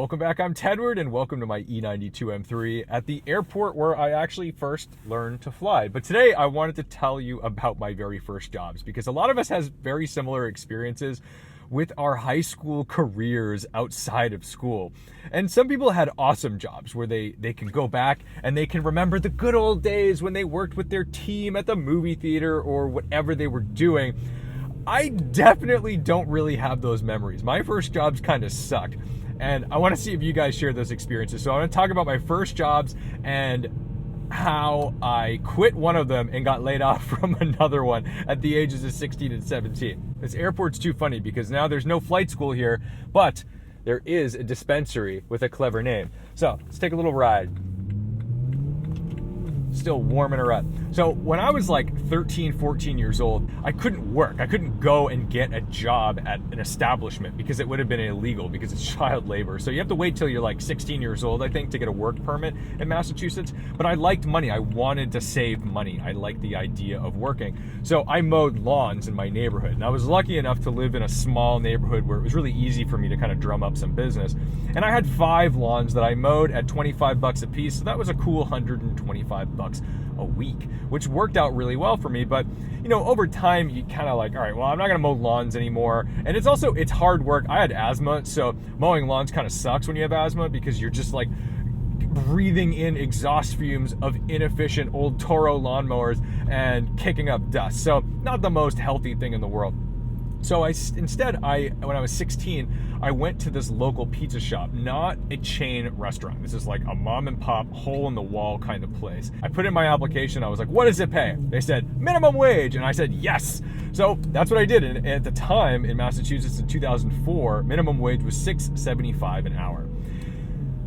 Welcome back, I'm Tedward, and welcome to my E92 M3 at the airport where I actually first learned to fly. But today I wanted to tell you about my very first jobs, because a lot of us has very similar experiences with our high school careers outside of school. And some people had awesome jobs where they can go back and they can remember the good old days when they worked with their team at the movie theater or whatever they were doing. I definitely don't really have those memories. My first jobs kind of sucked. And I want to see if you guys share those experiences. So I want to talk about my first jobs and how I quit one of them and got laid off from another one at the ages of 16 and 17. This airport's too funny because now there's no flight school here, but there is a dispensary with a clever name. So let's take a little ride. Still warming her up. So when I was like 13, 14 years old, I couldn't work. I couldn't go and get a job at an establishment because it would have been illegal because it's child labor. So you have to wait till you're like 16 years old, I think, to get a work permit in Massachusetts. But I liked money. I wanted to save money. I liked the idea of working. So I mowed lawns in my neighborhood. And I was lucky enough to live in a small neighborhood where it was really easy for me to kind of drum up some business. And I had 5 lawns that I mowed at $25 a piece. So that was a cool $125 a week, which worked out really well for me. But you know, over time you kind of like, all right, well, I'm not gonna mow lawns anymore. And it's hard work. I had asthma, so mowing lawns kind of sucks when you have asthma because you're just like breathing in exhaust fumes of inefficient old Toro lawnmowers and kicking up dust. So not the most healthy thing in the world. So when I was 16, I went to this local pizza shop, not a chain restaurant. This is like a mom and pop, hole in the wall kind of place. I put in my application. I was like, what does it pay? They said, minimum wage. And I said, yes. So that's what I did. And at the time in Massachusetts in 2004, minimum wage was $6.75 an hour.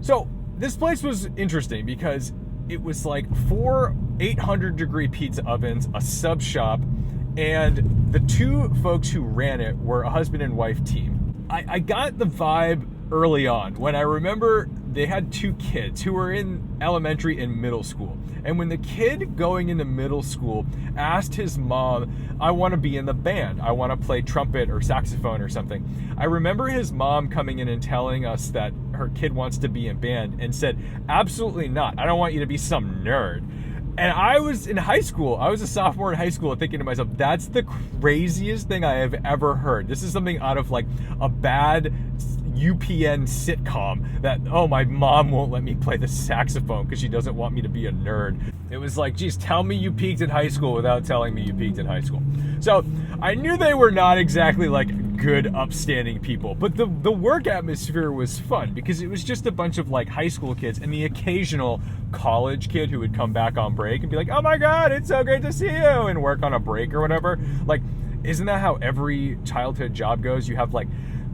So this place was interesting because it was like 4 800-degree pizza ovens, a sub shop, and the 2 folks who ran it were a husband and wife team. I got the vibe early on when I remember they had 2 kids who were in elementary and middle school. And when the kid going into middle school asked his mom, I want to be in the band, I want to play trumpet or saxophone or something, I remember his mom coming in and telling us that her kid wants to be in band and said, absolutely not. I don't want you to be some nerd. And I was in high school. I was a sophomore in high school thinking to myself, that's the craziest thing I have ever heard. This is something out of like a bad UPN sitcom that, oh, my mom won't let me play the saxophone because she doesn't want me to be a nerd. It was like, geez, tell me you peaked in high school without telling me you peaked in high school. So I knew they were not exactly like good, upstanding people, but the work atmosphere was fun because it was just a bunch of like high school kids and the occasional college kid who would come back on break and be like, oh my God, it's so great to see you, and work on a break or whatever. Like, isn't that how every childhood job goes? You have like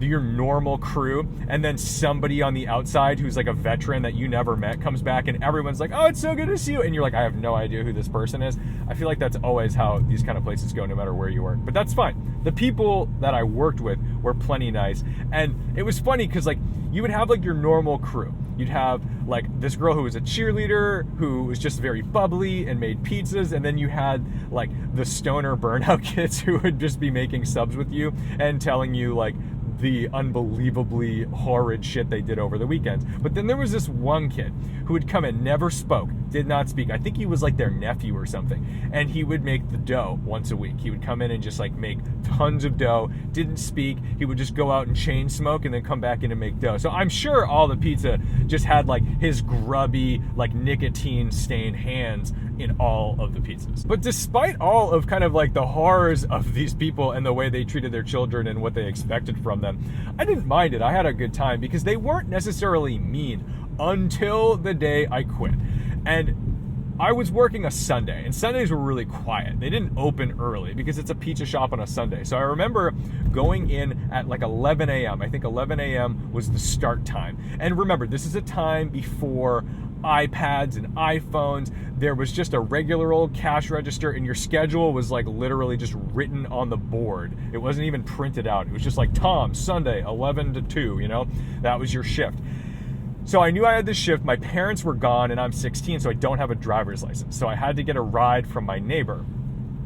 your normal crew, and then somebody on the outside who's like a veteran that you never met comes back and everyone's like, oh, it's so good to see you, and you're like, I have no idea who this person is. I feel like that's always how these kind of places go, no matter where you work. But that's fine. The people that I worked with were plenty nice, and it was funny because like you would have like your normal crew. You'd have like this girl who was a cheerleader who was just very bubbly and made pizzas, and then you had like the stoner burnout kids who would just be making subs with you and telling you like the unbelievably horrid shit they did over the weekends. But then there was this one kid who would come in, never spoke, did not speak. I think he was like their nephew or something. And he would make the dough once a week. He would come in and just like make tons of dough, didn't speak. He would just go out and chain smoke and then come back in and make dough. So I'm sure all the pizza just had like his grubby, like nicotine stained hands in all of the pizzas. But despite all of kind of like the horrors of these people and the way they treated their children and what they expected from them, I didn't mind it. I had a good time because they weren't necessarily mean until the day I quit. And I was working a Sunday, and Sundays were really quiet. They didn't open early because it's a pizza shop on a Sunday. So I remember going in at like 11 a.m. I think 11 a.m. was the start time. And remember, this is a time before iPads and iPhones. There was just a regular old cash register, and your schedule was like literally just written on the board. It wasn't even printed out. It was just like, Tom, Sunday, 11 to 2, you know? That was your shift. So I knew I had this shift. My parents were gone and I'm 16, so I don't have a driver's license. So I had to get a ride from my neighbor.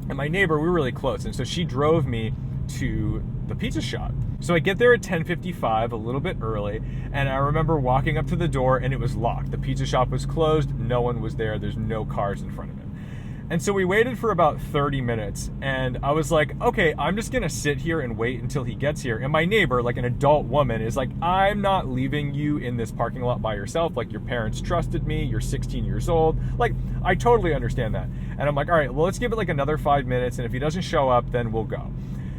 And my neighbor, we were really close. And so she drove me to the pizza shop. So I get there at 10:55, a little bit early, and I remember walking up to the door and it was locked. The pizza shop was closed, no one was there, there's no cars in front of it. And so we waited for about 30 minutes, and I was like, okay, I'm just gonna sit here and wait until he gets here. And my neighbor, like an adult woman, is like, I'm not leaving you in this parking lot by yourself. Like, your parents trusted me, you're 16 years old. Like, I totally understand that. And I'm like, all right, well, let's give it like another 5 minutes, and if he doesn't show up, then we'll go.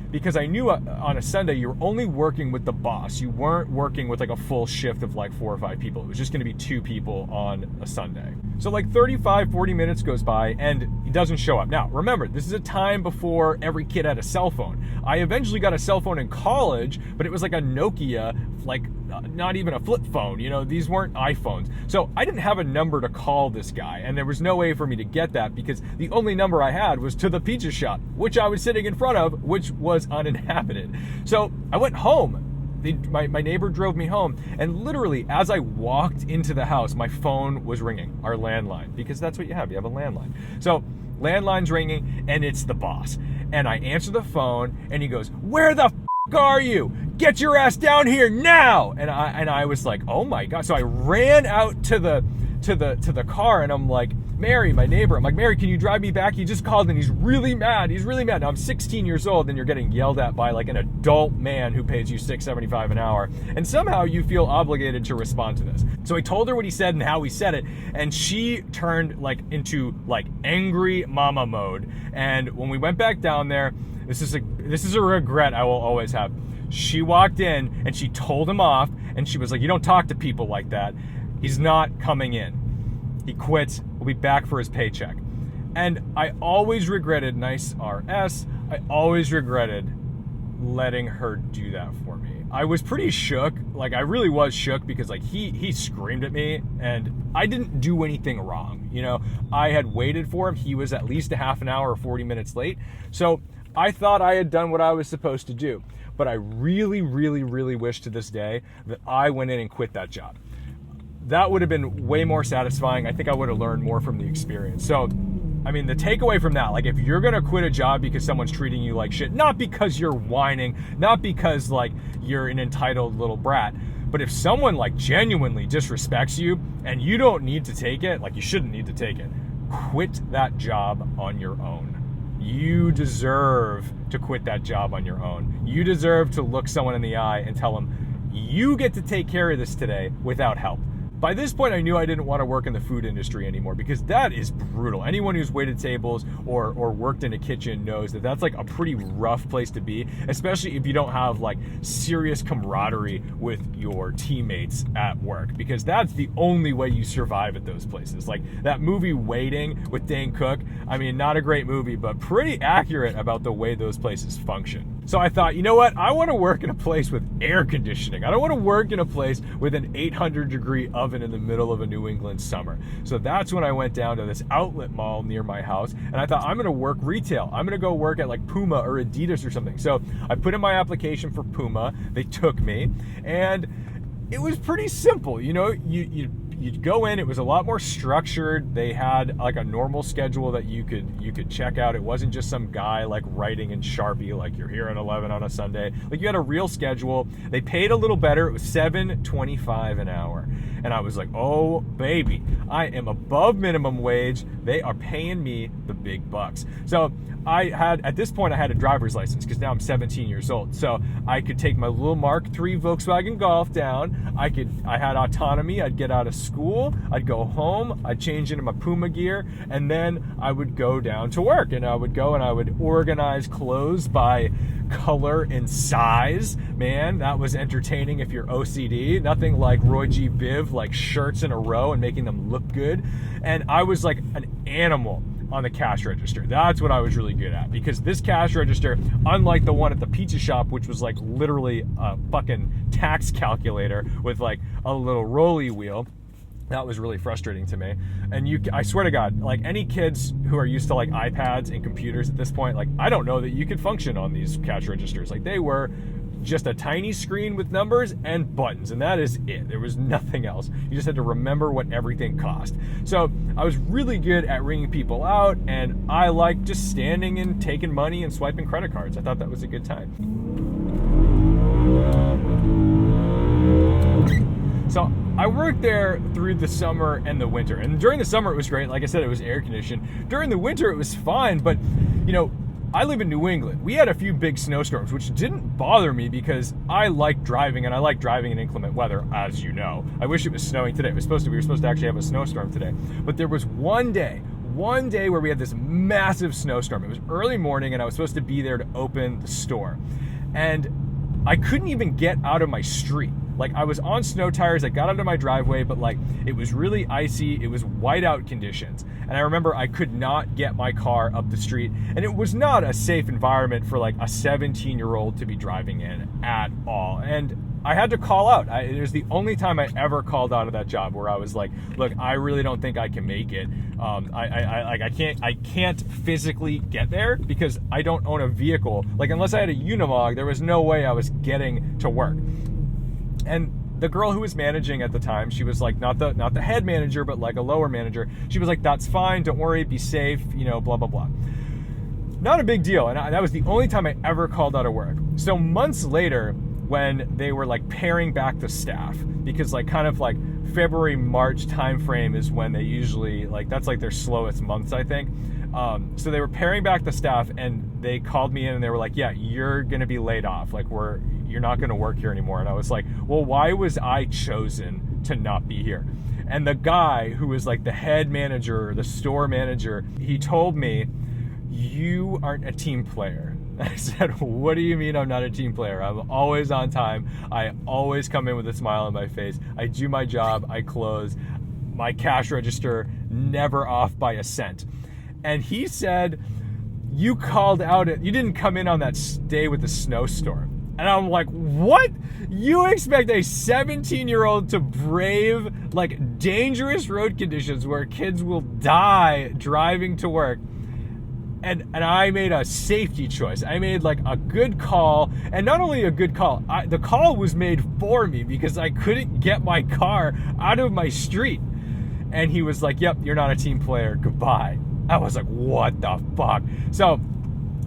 Because I knew on a Sunday you were only working with the boss. You weren't working with like a full shift of like 4 or 5 people. It was just gonna be 2 people on a Sunday. So like 35, 40 minutes goes by and he doesn't show up. Now, remember, this is a time before every kid had a cell phone. I eventually got a cell phone in college, but it was like a Nokia, like not even a flip phone. You know, these weren't iPhones. So I didn't have a number to call this guy, and there was no way for me to get that because the only number I had was to the pizza shop, which I was sitting in front of, which was uninhabited. So I went home. My neighbor drove me home, and literally as I walked into the house, my phone was ringing, our landline, because that's what you have a landline. So landline's ringing, and it's the boss. And I answer the phone, and he goes, "Where the f*** are you? Get your ass down here now!" And I was like, oh my God. So I ran out to the car, and I'm like, Mary, my neighbor, I'm like, Mary, can you drive me back? He just called and he's really mad. Now I'm 16 years old and you're getting yelled at by like an adult man who pays you $6.75 an hour. And somehow you feel obligated to respond to this. So I told her what he said and how he said it. And she turned like into like angry mama mode. And when we went back down there, this is a regret I will always have. She walked in and she told him off and she was like, you don't talk to people like that. He's not coming in. He quits. We'll be back for his paycheck. And I always regretted, nice RS, I always regretted letting her do that for me. I was pretty shook. Like, I really was shook because like he screamed at me and I didn't do anything wrong. You know, I had waited for him. He was at least a half an hour or 40 minutes late. So I thought I had done what I was supposed to do. But I really, really, really wish to this day that I went in and quit that job. That would have been way more satisfying. I think I would have learned more from the experience. So, I mean, the takeaway from that, like if you're gonna quit a job because someone's treating you like shit, not because you're whining, not because like you're an entitled little brat, but if someone like genuinely disrespects you and you don't need to take it, like you shouldn't need to take it, quit that job on your own. You deserve to quit that job on your own. You deserve to look someone in the eye and tell them, you get to take care of this today without help. By this point, I knew I didn't want to work in the food industry anymore because that is brutal. Anyone who's waited tables or worked in a kitchen knows that that's like a pretty rough place to be, especially if you don't have like serious camaraderie with your teammates at work, because that's the only way you survive at those places. Like that movie Waiting with Dane Cook, I mean, not a great movie, but pretty accurate about the way those places function. So I thought, you know what? I want to work in a place with air conditioning. I don't want to work in a place with an 800-degree oven in the middle of a New England summer. So that's when I went down to this outlet mall near my house, and I thought, I'm going to work retail. I'm going to go work at like Puma or Adidas or something. So I put in my application for Puma. They took me, and it was pretty simple. You know, you'd go in, it was a lot more structured. They had like a normal schedule that you could check out. It wasn't just some guy like writing in Sharpie like you're here at 11 on a Sunday. Like you had a real schedule. They paid a little better. It was $7.25 an hour. And I was like, oh baby, I am above minimum wage. They are paying me the big bucks. So at this point I had a driver's license because now I'm 17 years old. So I could take my little Mark III Volkswagen Golf down. I had autonomy. I'd get out of school. I'd go home. I'd change into my Puma gear, and then I would go down to work. And I would go and I would organize clothes by color and size. Man, that was entertaining if you're OCD. Nothing like Roy G. Biv, like shirts in a row and making them look good. And I was like an animal on the cash register. That's what I was really good at, because this cash register, unlike the one at the pizza shop, which was like literally a fucking tax calculator with like a little rolly wheel, that was really frustrating to me. And I swear to God, like any kids who are used to like iPads and computers at this point, like I don't know that you could function on these cash registers. Like they were just a tiny screen with numbers and buttons, and that is it. There was nothing else. You just had to remember what everything cost. So I was really good at ringing people out, and I liked just standing and taking money and swiping credit cards. I thought that was a good time. worked there through the summer and the winter. And during the summer, it was great. Like I said, it was air conditioned. During the winter, it was fine. But, I live in New England. We had a few big snowstorms, which didn't bother me because I like driving, and I like driving in inclement weather, as you know. I wish it was snowing today. We were supposed to actually have a snowstorm today. But there was one day where we had this massive snowstorm. It was early morning, and I was supposed to be there to open the store. And I couldn't even get out of my street. Like, I was on snow tires, I got out of my driveway, but like, it was really icy, it was whiteout conditions. And I remember I could not get my car up the street, and it was not a safe environment for like a 17-year-old to be driving in at all. And I had to call out. It was the only time I ever called out of that job, where I was like, look, I really don't think I can make it. I can't physically get there because I don't own a vehicle. Like, unless I had a Unimog, there was no way I was getting to work. And the girl who was managing at the time, she was like, not the head manager, but like a lower manager. She was like, that's fine, don't worry, be safe, blah, blah, blah. Not a big deal. And that was the only time I ever called out of work. So months later, when they were like paring back the staff, because like kind of like February, March timeframe is when they usually, like, that's like their slowest months, I think. So they were paring back the staff, and they called me in and they were like, yeah, you're going to be laid off. Like, you're not going to work here anymore. And I was like, well, why was I chosen to not be here? And the guy who was like the head manager, the store manager, he told me, you aren't a team player. I said, what do you mean I'm not a team player? I'm always on time. I always come in with a smile on my face. I do my job. I close. My cash register never off by a cent. And he said, you called out you didn't come in on that day with the snowstorm. And I'm like, what? You expect a 17-year-old to brave like dangerous road conditions where kids will die driving to work? And I made a safety choice. I made like a good call, and not only a good call, the call was made for me because I couldn't get my car out of my street. And he was like, yep, you're not a team player, goodbye. I was like, what the fuck? So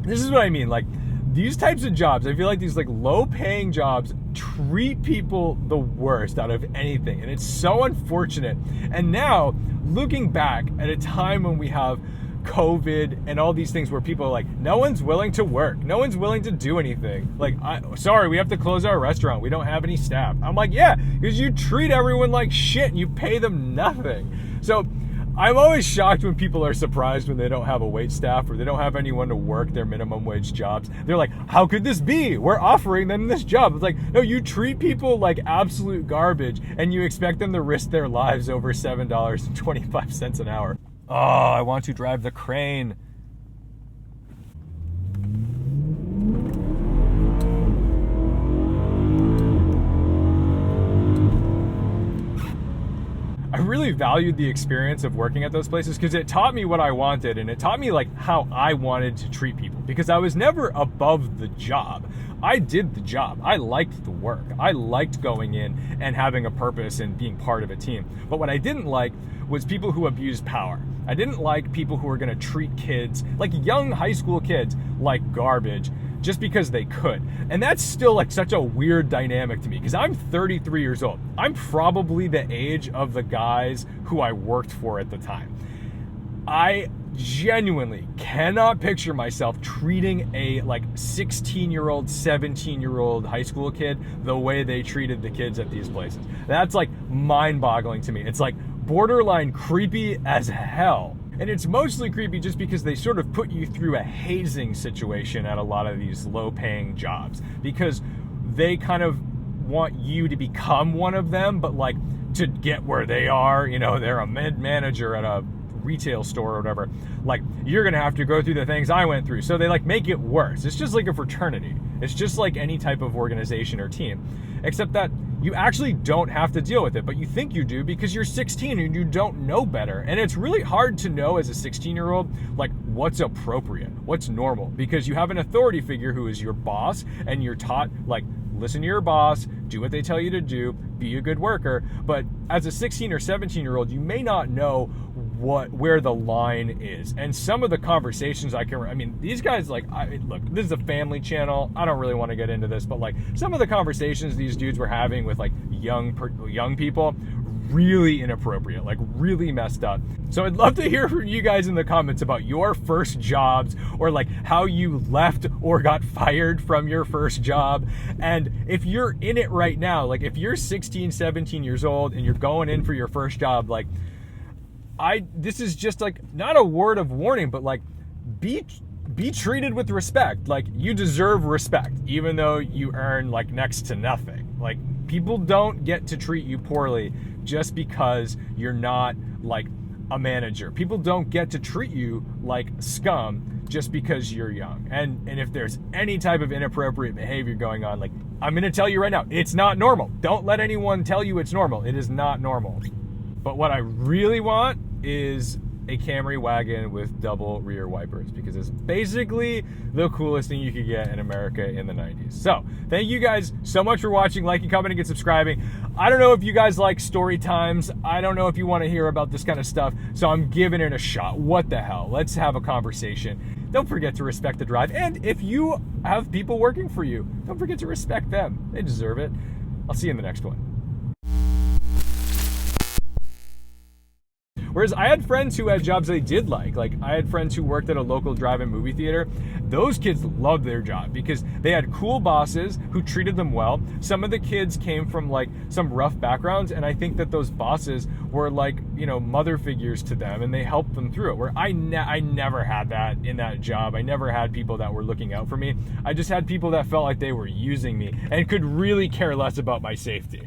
this is what I mean. Like, these types of jobs, I feel like these like low paying jobs treat people the worst out of anything. And it's so unfortunate. And now looking back at a time when we have COVID and all these things where people are like, no one's willing to work, no one's willing to do anything, like, sorry, we have to close our restaurant, we don't have any staff. I'm like, yeah, because you treat everyone like shit and you pay them nothing. So I'm always shocked when people are surprised when they don't have a wait staff or they don't have anyone to work their minimum wage jobs. They're like, how could this be? We're offering them this job. It's like, no, you treat people like absolute garbage and you expect them to risk their lives over $7.25 an hour. Oh, I want to drive the crane. I really valued the experience of working at those places because it taught me what I wanted, and it taught me like how I wanted to treat people, because I was never above the job. I did the job. I liked the work. I liked going in and having a purpose and being part of a team. But what I didn't like was people who abused power. I didn't like people who were going to treat kids, like young high school kids, like garbage just because they could. And that's still like such a weird dynamic to me because I'm 33 years old. I'm probably the age of the guys who I worked for at the time. I genuinely cannot picture myself treating a like 16-year-old, 17-year-old high school kid the way they treated the kids at these places. That's like mind-boggling to me. It's like borderline creepy as hell. And it's mostly creepy just because they sort of put you through a hazing situation at a lot of these low-paying jobs, because they kind of want you to become one of them, but like to get where they are, you know, they're a manager at a retail store or whatever, like you're gonna have to go through the things I went through. So they like make it worse. It's just like a fraternity. It's just like any type of organization or team, except that you actually don't have to deal with it, but you think you do because you're 16 and you don't know better. And it's really hard to know as a 16-year-old, like what's appropriate, what's normal, because you have an authority figure who is your boss and you're taught like, listen to your boss, do what they tell you to do, be a good worker. But as a 16 or 17-year-old, you may not know where the line is. And some of the conversations these guys, like, look, this is a family channel. I don't really want to get into this, but like some of the conversations these dudes were having with like young people really inappropriate, like really messed up. So I'd love to hear from you guys in the comments about your first jobs, or like how you left or got fired from your first job. And if you're in it right now, like if you're 16, 17 years old and you're going in for your first job, like this is just like not a word of warning, but like be treated with respect. Like you deserve respect, even though you earn like next to nothing. Like people don't get to treat you poorly just because you're not like a manager. People don't get to treat you like scum just because you're young. And if there's any type of inappropriate behavior going on, like I'm gonna tell you right now, it's not normal. Don't let anyone tell you it's normal. It is not normal. But what I really want is a Camry wagon with double rear wipers, because it's basically the coolest thing you could get in America in the 90s. So thank you guys so much for watching, liking, commenting, and subscribing. I don't know if you guys like story times. I don't know if you want to hear about this kind of stuff, so I'm giving it a shot. What the hell? Let's have a conversation. Don't forget to respect the drive. And if you have people working for you, don't forget to respect them. They deserve it. I'll see you in the next one. Whereas I had friends who had jobs they did like I had friends who worked at a local drive-in movie theater. Those kids loved their job because they had cool bosses who treated them well. Some of the kids came from like some rough backgrounds, and I think that those bosses were like, you know, mother figures to them, and they helped them through it. Where I never had that in that job. I never had people that were looking out for me. I just had people that felt like they were using me and could really care less about my safety.